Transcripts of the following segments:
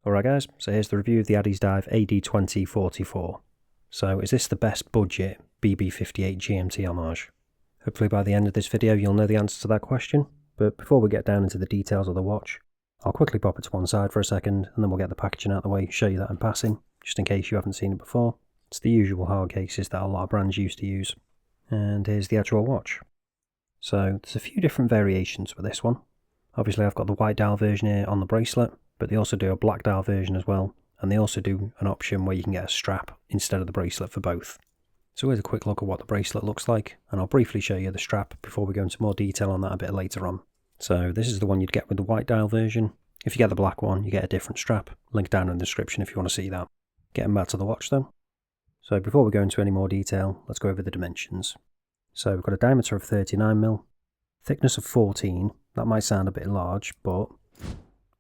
Alright guys, so here's the review of the Addiesdive AD2044. So is this the best budget BB58 GMT Homage? Hopefully by the end of this video you'll know the answer to that question, but before we get down into the details of the watch, I'll quickly pop it to one side for a second and then we'll get the packaging out of the way, show you that in passing, just in case you haven't seen it before. It's the usual hard cases that a lot of brands used to use. And here's the actual watch. So there's a few different variations for this one. Obviously I've got the white dial version here on the bracelet, but they also do a black dial version as well, and they also do an option where you can get a strap instead of the bracelet for both. So here's a quick look at what the bracelet looks like, and I'll briefly show you the strap before we go into more detail on that a bit later on. So this is the one you'd get with the white dial version. If you get the black one, you get a different strap. Link down in the description if you want to see that. Getting back to the watch though. So before we go into any more detail, let's go over the dimensions. So we've got a diameter of 39mm, thickness of 14. That might sound a bit large, but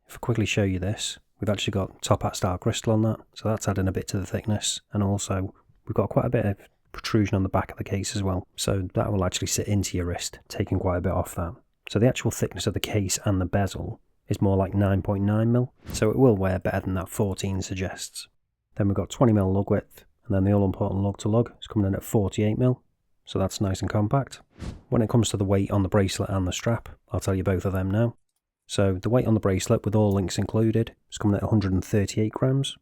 if I quickly show you this, we've actually got top hat style crystal on that, so that's adding a bit to the thickness, and also we've got quite a bit of protrusion on the back of the case as well, so that will actually sit into your wrist, taking quite a bit off that. So the actual thickness of the case and the bezel is more like 9.9mm, so it will wear better than that 14 suggests. Then we've got 20mm lug width, and then the all important lug to lug is coming in at 48mm, so that's nice and compact. When it comes to the weight on the bracelet and the strap, I'll tell you both of them now. So the weight on the bracelet with all links included is coming at 138 grams.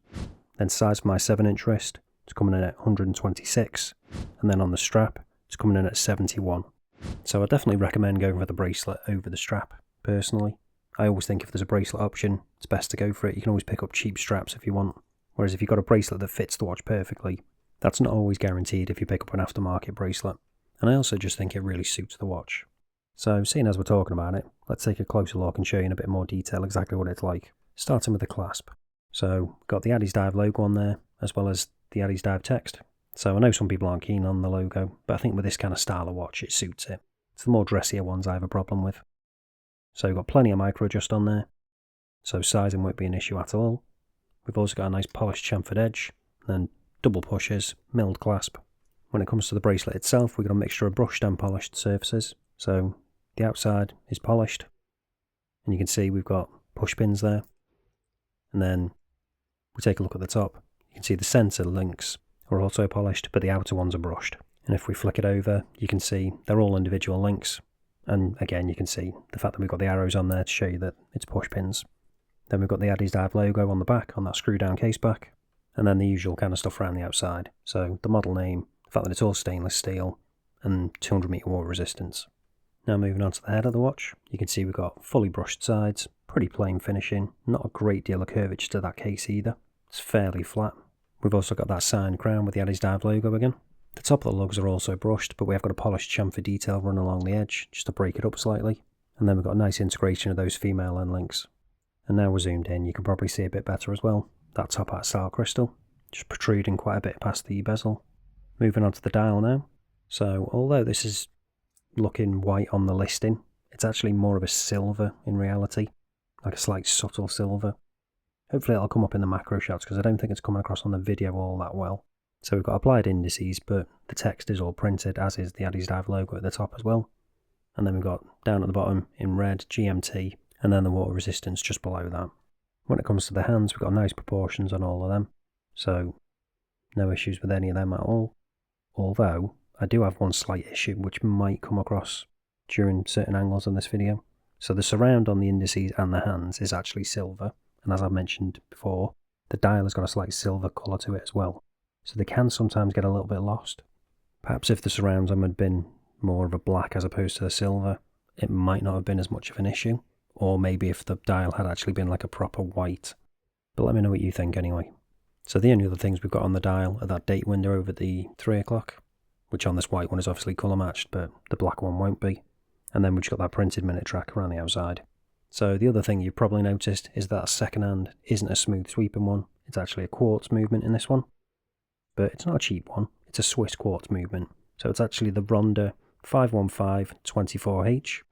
Then size for my 7-inch wrist, it's coming in at 126. And then on the strap, it's coming in at 71. So I definitely recommend going for the bracelet over the strap, personally. I always think if there's a bracelet option, it's best to go for it. You can always pick up cheap straps if you want. Whereas if you've got a bracelet that fits the watch perfectly, that's not always guaranteed if you pick up an aftermarket bracelet. And I also just think it really suits the watch. So, seeing as we're talking about it, let's take a closer look and show you in a bit more detail exactly what it's like. Starting with the clasp. So, we've got the Addiesdive logo on there, as well as the Addiesdive text. So I know some people aren't keen on the logo, but I think with this kind of style of watch, it suits it. It's the more dressier ones I have a problem with. So we've got plenty of micro adjust on there, so sizing won't be an issue at all. We've also got a nice polished chamfered edge, and then double pushers, milled clasp. When it comes to the bracelet itself, we've got a mixture of brushed and polished surfaces. So the outside is polished, and you can see we've got push pins there. And then we take a look at the top. You can see the centre links are also polished, but the outer ones are brushed. And if we flick it over, you can see they're all individual links. And again, you can see the fact that we've got the arrows on there to show you that it's push pins. Then we've got the Addiesdive logo on the back, on that screw down case back. And then the usual kind of stuff around the outside. So the model name, the fact that it's all stainless steel, and 200 metre water resistance. Now moving on to the head of the watch, you can see we've got fully brushed sides, pretty plain finishing, not a great deal of curvature to that case either. It's fairly flat. We've also got that signed crown with the Addiesdive logo again. The top of the lugs are also brushed, but we have got a polished chamfer detail run along the edge, just to break it up slightly. And then we've got a nice integration of those female end links. And now we're zoomed in, you can probably see a bit better as well. That top hat style crystal, just protruding quite a bit past the bezel. Moving on to the dial now. So although this is looking white on the listing, it's actually more of a silver in reality, like a slight subtle silver. Hopefully it'll come up in the macro shots because I don't think it's coming across on the video all that well. So we've got applied indices, but the text is all printed, as is the Addiesdive logo at the top as well. And then we've got down at the bottom in red GMT, and then the water resistance just below that. When it comes to the hands, we've got nice proportions on all of them, so no issues with any of them at all. Although I do have one slight issue which might come across during certain angles on this video. So the surround on the indices and the hands is actually silver, and as I've mentioned before, the dial has got a slight silver colour to it as well. So they can sometimes get a little bit lost. Perhaps if the surrounds on had been more of a black as opposed to the silver, it might not have been as much of an issue. Or maybe if the dial had actually been like a proper white. But let me know what you think anyway. So the only other things we've got on the dial are that date window over the 3 o'clock, which on this white one is obviously colour matched, but the black one won't be. And then we've just got that printed minute track around the outside. So the other thing you've probably noticed is that second hand isn't a smooth sweeping one. It's actually a quartz movement in this one. But it's not a cheap one, it's a Swiss quartz movement. So it's actually the Ronda 515-24H.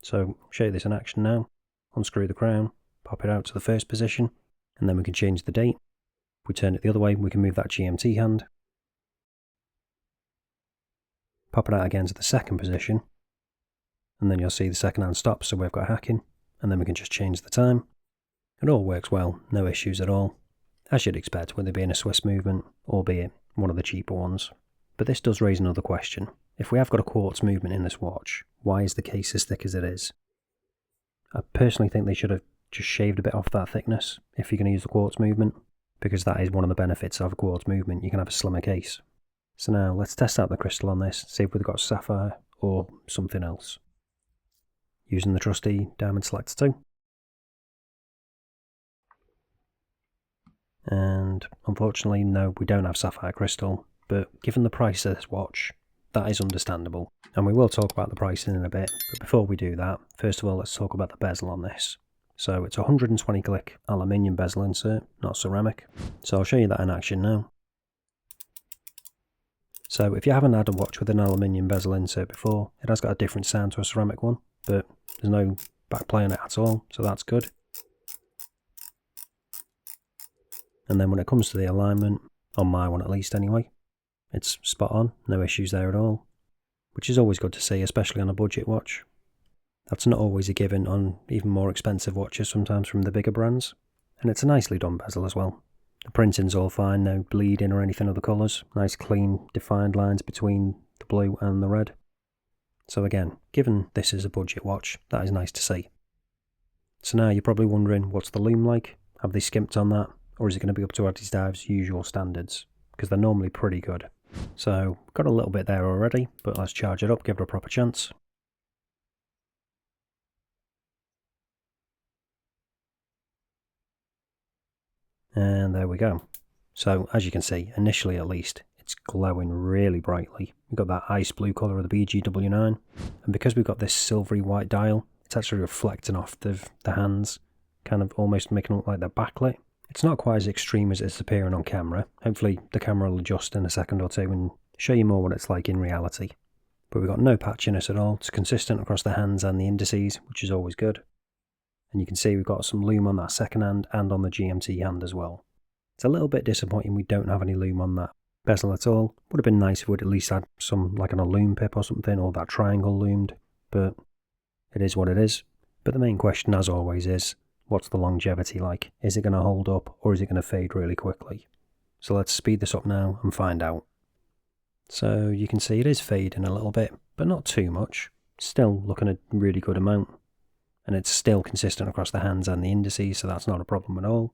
So I'll show you this in action now. Unscrew the crown, pop it out to the first position, and then we can change the date. If we turn it the other way, we can move that GMT hand. Pop it out again to the second position, and then you'll see the second hand stops, so we've got hacking, and then we can just change the time. It all works well, no issues at all, as you'd expect with it being a Swiss movement, albeit one of the cheaper ones. But this does raise another question. If we have got a quartz movement in this watch, why is the case as thick as it is? I personally think they should have just shaved a bit off that thickness if you're going to use the quartz movement, because that is one of the benefits of a quartz movement. You can have a slimmer case. So now let's test out the crystal on this, see if we've got sapphire or something else. Using the trusty diamond selector 2. And unfortunately, no, we don't have sapphire crystal, but given the price of this watch, that is understandable. And we will talk about the pricing in a bit, but before we do that, first of all, let's talk about the bezel on this. So it's a 120 click aluminium bezel insert, not ceramic. So I'll show you that in action now. So if you haven't had a watch with an aluminium bezel insert before, it has got a different sound to a ceramic one, but there's no backplay on it at all, so that's good. And then when it comes to the alignment, on my one at least anyway, it's spot on, no issues there at all, which is always good to see, especially on a budget watch. That's not always a given on even more expensive watches, sometimes from the bigger brands. And it's a nicely done bezel as well. The printing's all fine, no bleeding or anything of the colours. Nice clean defined lines between the blue and the red. So again, given this is a budget watch, that is nice to see. So now you're probably wondering, what's the lume like? Have they skimped on that? Or is it going to be up to Addiesdive's usual standards? Because they're normally pretty good. So, got a little bit there already, but let's charge it up, give it a proper chance. And there we go. So, as you can see, initially at least, it's glowing really brightly. We've got that ice blue colour of the BG59, and because we've got this silvery white dial, it's actually reflecting off the hands, kind of almost making it look like they're backlit. It's not quite as extreme as it's appearing on camera. Hopefully the camera will adjust in a second or two and show you more what it's like in reality. But we've got no patchiness at all. It's consistent across the hands and the indices, which is always good. And you can see we've got some lume on that second hand and on the GMT hand as well. It's a little bit disappointing we don't have any lume on that bezel at all. Would have been nice if we'd at least had some, like on a lume pip or something, or that triangle loomed, but it is what it is. But the main question, as always, is what's the longevity like? Is it going to hold up, or is it going to fade really quickly? So let's speed this up now and find out. So you can see it is fading a little bit, but not too much. Still looking a really good amount. And it's still consistent across the hands and the indices, so that's not a problem at all.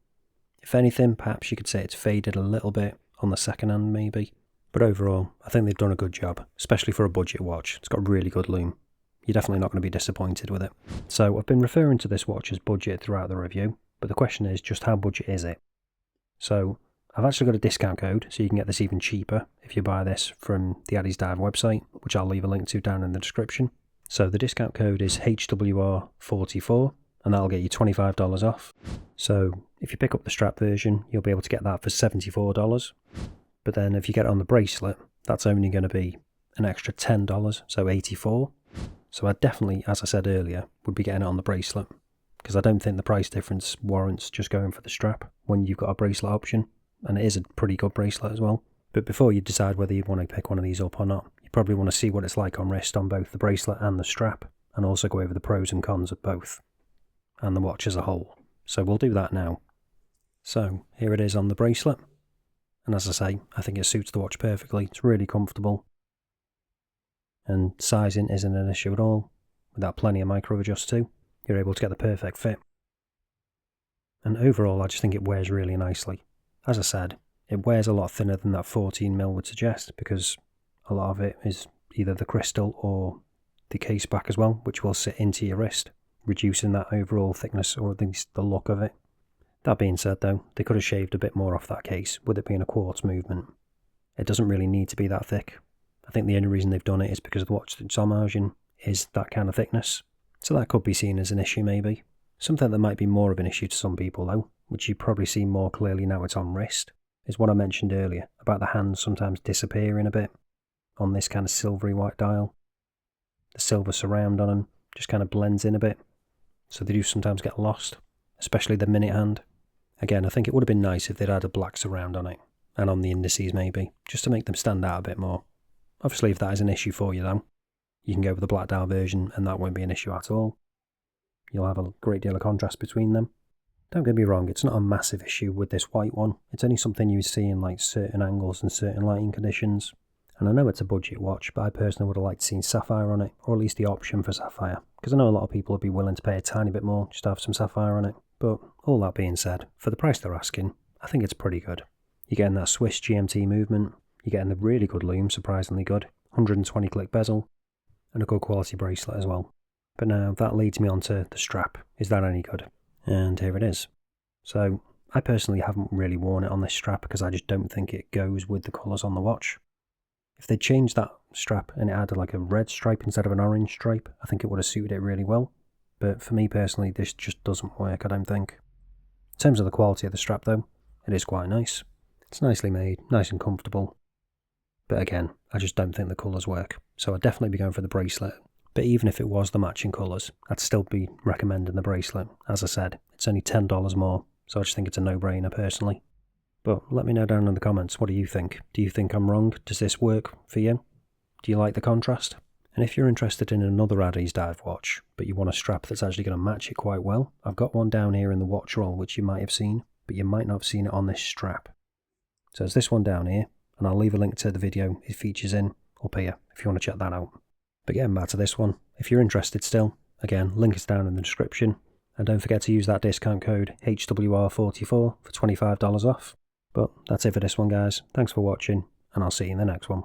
If anything, perhaps you could say it's faded a little bit on the second hand maybe. But overall, I think they've done a good job, especially for a budget watch. It's got really good lume. You're definitely not going to be disappointed with it. So I've been referring to this watch as budget throughout the review, but the question is just how budget is it? So I've actually got a discount code, so you can get this even cheaper if you buy this from the Addiesdive website, which I'll leave a link to down in the description. So the discount code is HWR44, and that'll get you $25 off. So if you pick up the strap version, you'll be able to get that for $74. But then if you get it on the bracelet, that's only going to be an extra $10, so $84. So I definitely, as I said earlier, would be getting it on the bracelet, because I don't think the price difference warrants just going for the strap when you've got a bracelet option, and it is a pretty good bracelet as well. But before you decide whether you want to pick one of these up or not, you probably want to see what it's like on wrist on both the bracelet and the strap, and also go over the pros and cons of both, and the watch as a whole. So we'll do that now. So here it is on the bracelet, and as I say, I think it suits the watch perfectly. It's really comfortable. And sizing isn't an issue at all. With that plenty of micro adjust too, you're able to get the perfect fit. And overall, I just think it wears really nicely. As I said, it wears a lot thinner than that 14mm would suggest, because a lot of it is either the crystal or the case back as well, which will sit into your wrist, reducing that overall thickness, or at least the look of it. That being said though, they could have shaved a bit more off that case, with it being a quartz movement. It doesn't really need to be that thick. I think the only reason they've done it is because the watch that's Homage is that kind of thickness. So that could be seen as an issue maybe. Something that might be more of an issue to some people though, which you probably see more clearly now it's on wrist, is what I mentioned earlier about the hands sometimes disappearing a bit on this kind of silvery white dial. The silver surround on them just kind of blends in a bit, so they do sometimes get lost, especially the minute hand. Again, I think it would have been nice if they'd had a black surround on it, and on the indices maybe, just to make them stand out a bit more. Obviously, if that is an issue for you though, you can go with the black dial version and that won't be an issue at all. You'll have a great deal of contrast between them. Don't get me wrong, it's not a massive issue with this white one. It's only something you see in like certain angles and certain lighting conditions. And I know it's a budget watch, but I personally would have liked to see sapphire on it, or at least the option for sapphire, because I know a lot of people would be willing to pay a tiny bit more just to have some sapphire on it. But all that being said, for the price they're asking, I think it's pretty good. You're getting that Swiss GMT movement, you're getting the really good Lume, surprisingly good, 120 click bezel, and a good quality bracelet as well. But now that leads me on to the strap. Is that any good? And here it is. So I personally haven't really worn it on this strap because I just don't think it goes with the colours on the watch. If they changed that strap and it had like a red stripe instead of an orange stripe, I think it would have suited it really well. But for me personally, this just doesn't work, I don't think. In terms of the quality of the strap though, it is quite nice. It's nicely made, nice and comfortable. But again, I just don't think the colours work. So I'd definitely be going for the bracelet. But even if it was the matching colours, I'd still be recommending the bracelet. As I said, it's only $10 more, so I just think it's a no-brainer personally. But let me know down in the comments, what do you think? Do you think I'm wrong? Does this work for you? Do you like the contrast? And if you're interested in another Addiesdive watch, but you want a strap that's actually going to match it quite well, I've got one down here in the watch roll which you might have seen, but you might not have seen it on this strap. So there's this one down here, and I'll leave a link to the video it features in up here if you want to check that out. But getting back to this one, if you're interested still, again, link is down in the description, and don't forget to use that discount code HWR44 for $25 off. But that's it for this one guys, thanks for watching, and I'll see you in the next one.